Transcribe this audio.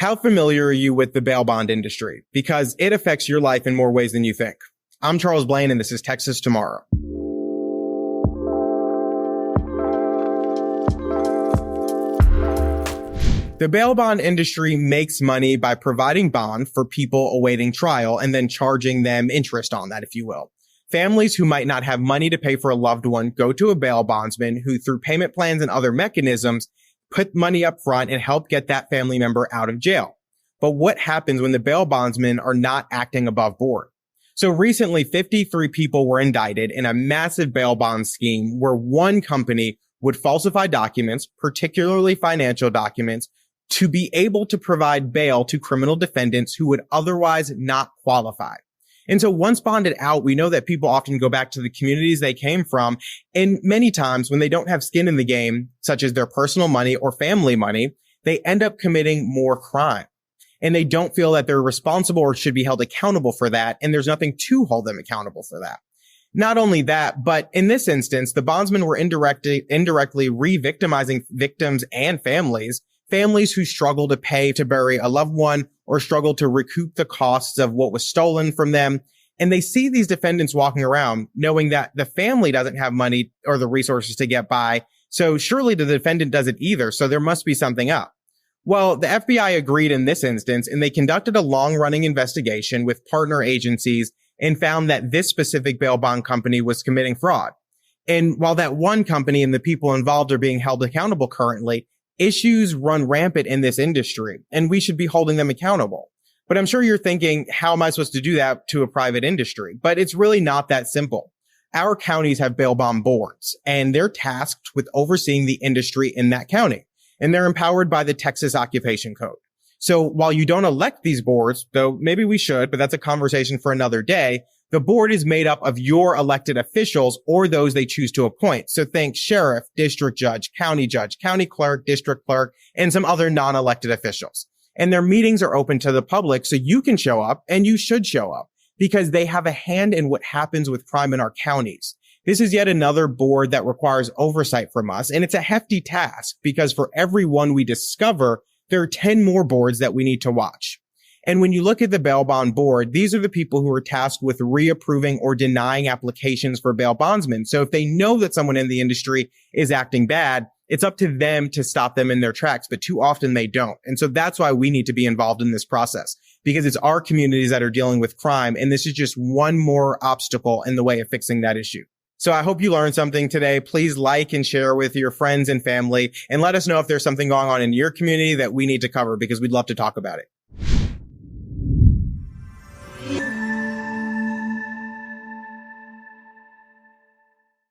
How familiar are you with the bail bond industry? Because it affects your life in more ways than you think. I'm Charles Blaine, and this is Texas Tomorrow. The bail bond industry makes money by providing bond for people awaiting trial and then charging them interest on that, if you will. Families who might not have money to pay for a loved one go to a bail bondsman who, through payment plans and other mechanisms, put money up front and help get that family member out of jail. But what happens when the bail bondsmen are not acting above board? So recently, 53 people were indicted in a massive bail bond scheme where one company would falsify documents, particularly financial documents, to be able to provide bail to criminal defendants who would otherwise not qualify. And so once bonded out, we know that people often go back to the communities they came from. And many times when they don't have skin in the game, such as their personal money or family money, they end up committing more crime. And they don't feel that they're responsible or should be held accountable for that. And there's nothing to hold them accountable for that. Not only that, but in this instance, the bondsmen were indirectly re-victimizing victims and families who struggle to pay to bury a loved one or struggle to recoup the costs of what was stolen from them. And they see these defendants walking around knowing that the family doesn't have money or the resources to get by. So surely the defendant doesn't either. So there must be something up. Well, the FBI agreed in this instance, and they conducted a long-running investigation with partner agencies and found that this specific bail bond company was committing fraud. And while that one company and the people involved are being held accountable currently, issues run rampant in this industry, and we should be holding them accountable. But I'm sure you're thinking, how am I supposed to do that to a private industry? But it's really not that simple. Our counties have bail bond boards, and they're tasked with overseeing the industry in that county. And they're empowered by the Texas Occupation Code. So while you don't elect these boards, though maybe we should, but that's a conversation for another day, the board is made up of your elected officials or those they choose to appoint. So think sheriff, district judge, county clerk, district clerk, and some other non-elected officials. And their meetings are open to the public, so you can show up and you should show up because they have a hand in what happens with crime in our counties. This is yet another board that requires oversight from us, and it's a hefty task because for every one we discover, there are 10 more boards that we need to watch. And when you look at the bail bond board, these are the people who are tasked with reapproving or denying applications for bail bondsmen. So if they know that someone in the industry is acting bad, it's up to them to stop them in their tracks, but too often they don't. And so that's why we need to be involved in this process, because it's our communities that are dealing with crime, and this is just one more obstacle in the way of fixing that issue. So I hope you learned something today. Please like and share with your friends and family, and let us know if there's something going on in your community that we need to cover, because we'd love to talk about it.